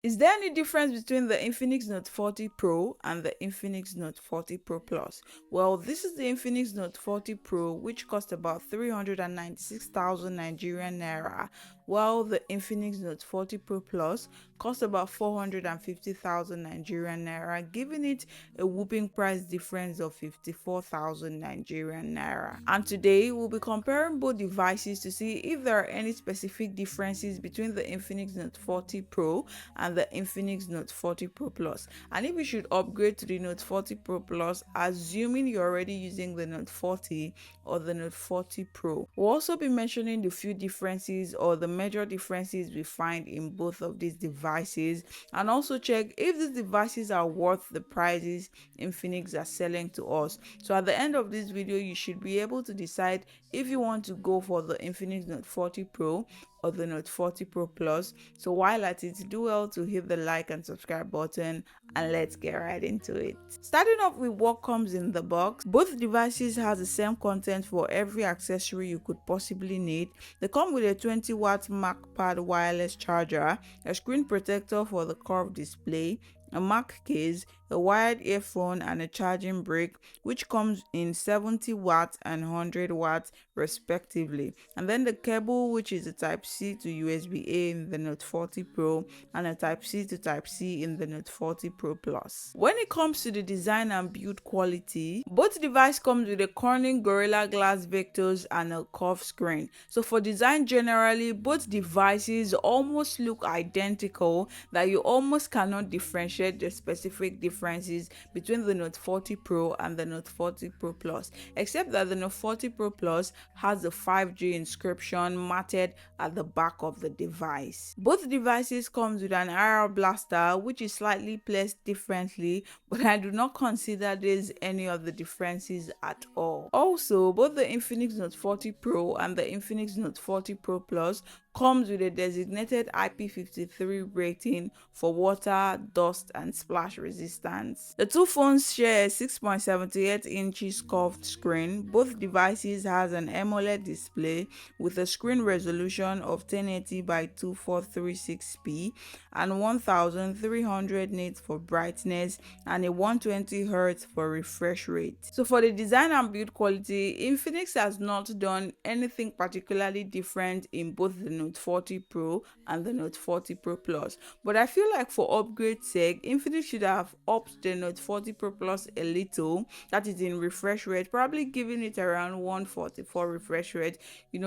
Is there any difference between the Infinix Note 40 Pro and the Infinix Note 40 Pro Plus? Well, this is the Infinix Note 40 Pro, which cost about 396,000 Nigerian Naira, while the Infinix Note 40 Pro Plus cost about 450,000 Nigerian Naira, giving it a whooping price difference of 54,000 Nigerian Naira. And today, we'll be comparing both devices to see if there are any specific differences between the Infinix Note 40 Pro and the Infinix Note 40 Pro Plus, and if you should upgrade to the Note 40 Pro Plus, assuming you're already using the Note 40 or the Note 40 Pro. We'll also be mentioning the few differences or the major differences we find in both of these devices, and also check if these devices are worth the prices Infinix are selling to us. So at the end of this video, you should be able to decide if you want to go for the Infinix Note 40 Pro or the Note 40 Pro Plus. So while at it, do well to hit the like and subscribe button, and let's get right into it. Starting off with what comes in the box, both devices has the same content for every accessory you could possibly need. They come with a 20-watt MacPad wireless charger, a screen protector for the curved display, a Mac case, a wired earphone, and a charging brick, which comes in 70 watts and 100 watts respectively. And then the cable, which is a Type-C to USB-A in the Note 40 Pro and a Type-C to Type-C in the Note 40 Pro Plus. When it comes to the design and build quality, both devices comes with a Corning Gorilla Glass Vectors and a curved screen. So for design generally, both devices almost look identical, that you almost cannot differentiate the specific differences between the Note 40 Pro and the Note 40 Pro Plus, except that the Note 40 Pro Plus has the 5G inscription matted at the back of the device. Both devices comes with an IR blaster, which is slightly placed differently, but I do not consider this any of the differences at all. Also, both the Infinix Note 40 Pro and the Infinix Note 40 Pro Plus comes with a designated IP53 rating for water, dust, and splash resistance. The two phones share a 6.78 inches curved screen. Both devices has an AMOLED display with a screen resolution of 1080 by 2436p and 1300 nits for brightness and a 120 Hz for refresh rate. So for the design and build quality, Infinix has not done anything particularly different in both the Note 40 Pro and the Note 40 Pro Plus, but I feel like for upgrade sake, Infinix should have upped the Note 40 Pro Plus a little, that is in refresh rate, probably giving it around 144 refresh rate,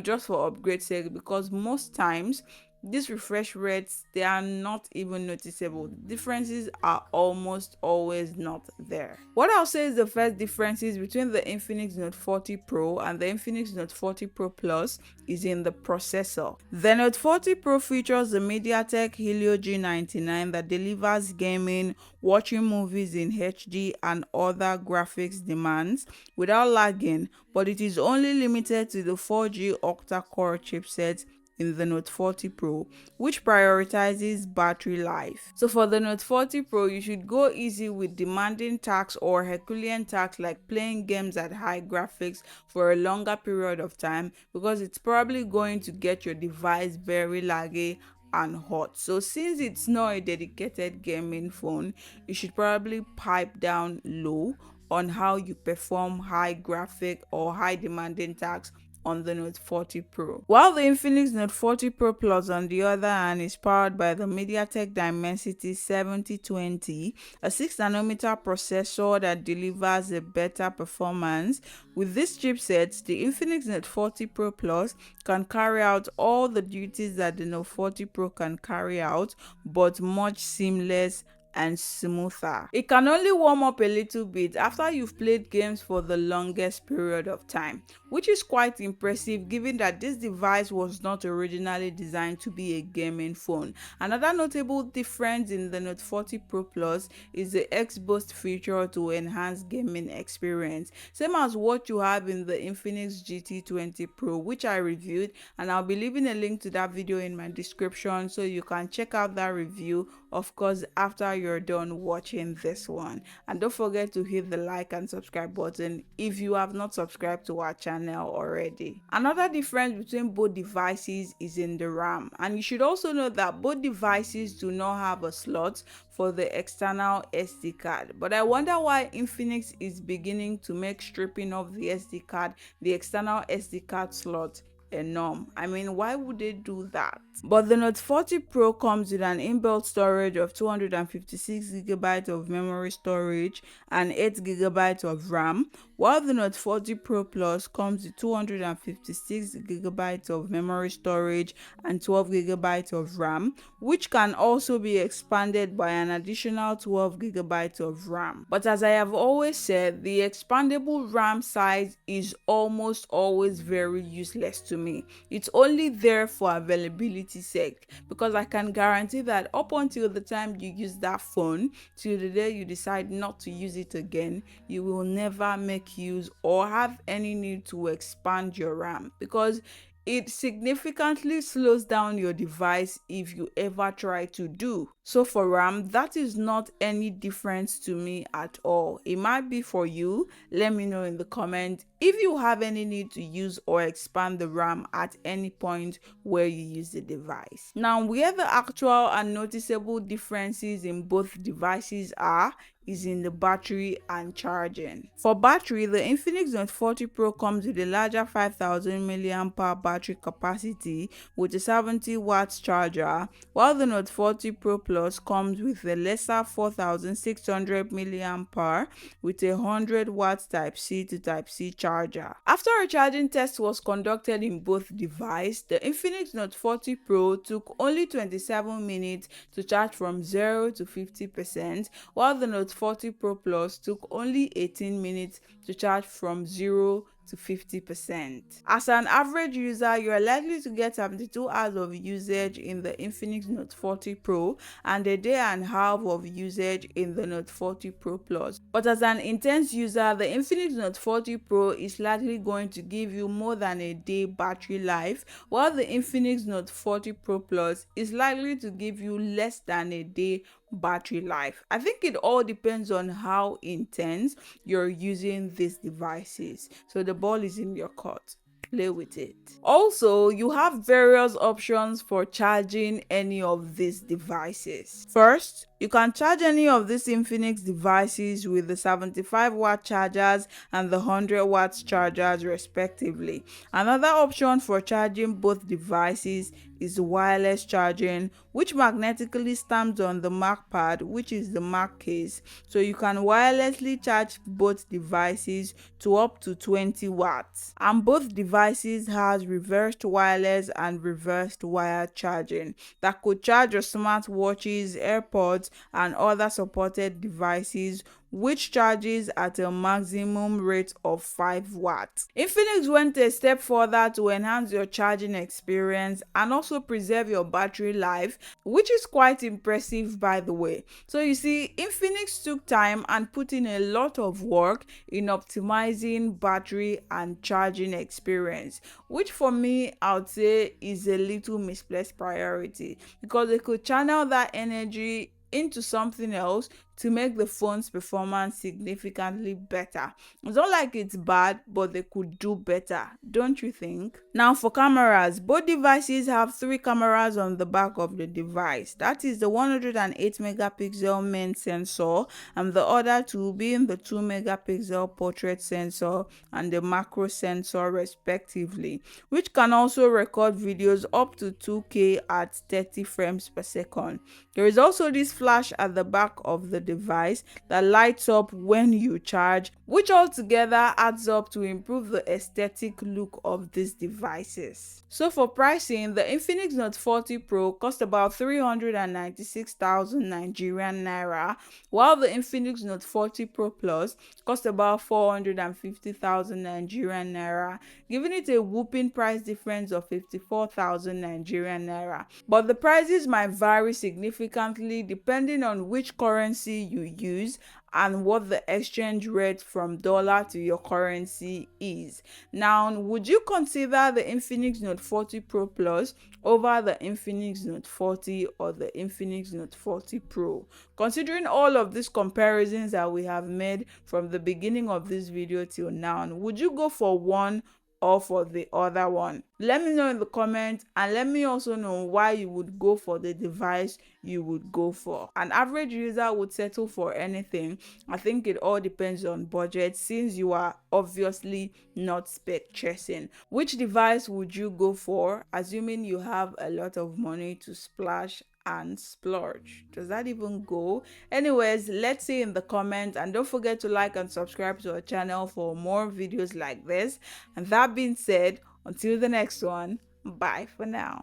just for upgrade sake, because most times these refresh rates, they are not even noticeable. The differences are almost always not there. What I'll say is the first differences between the Infinix Note 40 Pro and the Infinix Note 40 Pro Plus is in the processor. The Note 40 Pro features the MediaTek Helio G99 that delivers gaming, watching movies in HD, and other graphics demands without lagging, but it is only limited to the 4G octa-core chipset in the Note 40 Pro, which prioritizes battery life. So for the Note 40 Pro, you should go easy with demanding tasks or Herculean tasks like playing games at high graphics for a longer period of time, because it's probably going to get your device very laggy and hot. So since it's not a dedicated gaming phone, you should probably pipe down low on how you perform high graphic or high demanding tasks on the Note 40 Pro. While the Infinix Note 40 Pro Plus, on the other hand, is powered by the MediaTek Dimensity 7020, a 6nm processor that delivers a better performance. With this chipset, the Infinix Note 40 Pro Plus can carry out all the duties that the Note 40 Pro can carry out, but much seamless and smoother. It can only warm up a little bit after you've played games for the longest period of time, which is quite impressive given that this device was not originally designed to be a gaming phone. Another notable difference in the Note 40 Pro Plus is the X-Boost feature to enhance gaming experience, same as what you have in the Infinix GT20 Pro, which I reviewed, and I'll be leaving a link to that video in my description so you can check out that review, of course, after you you're done watching this one. And don't forget to hit the like and subscribe button if you have not subscribed to our channel already. Another difference between both devices is in the RAM, and you should also know that both devices do not have a slot for the external SD card. But I wonder why Infinix is beginning to make stripping of the SD card, the external SD card slot, a norm. I mean, why would they do that? But the Note 40 Pro comes with an inbuilt storage of 256GB of memory storage and 8GB of RAM, while the Note 40 Pro Plus comes with 256GB of memory storage and 12GB of RAM, which can also be expanded by an additional 12GB of RAM. But as I have always said, the expandable RAM size is almost always very useless to me. It's only there for availability sake, because I can guarantee that up until the time you use that phone till the day you decide not to use it again, you will never make use or have any need to expand your RAM, because it significantly slows down your device if you ever try to do. So for RAM, that is not any difference to me at all. It might be for you. Let me know in the comment if you have any need to use or expand the RAM at any point where you use the device. Now, where the actual and noticeable differences in both devices are is in the battery and charging. For battery, the Infinix Note 40 Pro comes with a larger 5000 mAh battery capacity with a 70 watts charger, while the Note 40 Pro Plus comes with a lesser 4600 mAh with a 100 watts Type-C to Type-C charger. After a charging test was conducted in both devices, the Infinix Note 40 Pro took only 27 minutes to charge from 0 to 50%, while the Note 40 Pro Plus took only 18 minutes to charge from 0 to 50%. As an average user, you are likely to get 72 hours of usage in the Infinix Note 40 Pro and a day and a half of usage in the Note 40 Pro Plus. But as an intense user, the Infinix Note 40 Pro is likely going to give you more than a day battery life, while the Infinix Note 40 Pro Plus is likely to give you less than a day battery life. I think it all depends on how intense you're using these devices. So the ball is in your court. Play with it. Also, you have various options for charging any of these devices. First, you can charge any of these Infinix devices with the 75 watt chargers and the 100 watts chargers respectively. Another option for charging both devices is wireless charging, which magnetically stamps on the Mac pad, which is the Mac case, so you can wirelessly charge both devices to up to 20 watts. And both devices has reversed wireless and reversed wired charging that could charge your smartwatches, AirPods, and other supported devices, which charges at a maximum rate of 5 watts. Infinix went a step further to enhance your charging experience and also preserve your battery life, which is quite impressive, by the way. So you see, Infinix took time and put in a lot of work in optimizing battery and charging experience, which for me, I would say is a little misplaced priority, because they could channel that energy into something else to make the phone's performance significantly better. It's not like it's bad, but they could do better, don't you think? Now for cameras, both devices have 3 cameras on the back of the device. That is the 108 megapixel main sensor and the other 2 being the 2 megapixel portrait sensor and the macro sensor respectively, which can also record videos up to 2K at 30 frames per second. There is also this flash at the back of the device that lights up when you charge, which altogether adds up to improve the aesthetic look of these devices. So for pricing, the Infinix Note 40 Pro cost about 396,000 Nigerian naira, while the Infinix Note 40 Pro Plus cost about 450,000 Nigerian naira, giving it a whopping price difference of 54,000 Nigerian naira. But the prices might vary significantly depending on which currency currency you use and what the exchange rate from dollar to your currency is. Now, would you consider the Infinix Note 40 Pro Plus over the Infinix Note 40 or the Infinix Note 40 Pro? Considering all of these comparisons that we have made from the beginning of this video till now, would you go for one or for the other one? Let me know in the comments, and let me also know why you would go for the device you would go for. An average user would settle for anything. I think it all depends on budget, since you are obviously not spec chasing. Which device would you go for, assuming you have a lot of money to splash and splurge? Does that even go? Anyways, let's see in the comments, and don't forget to like and subscribe to our channel for more videos like this. And that being said, until the next one, bye for now.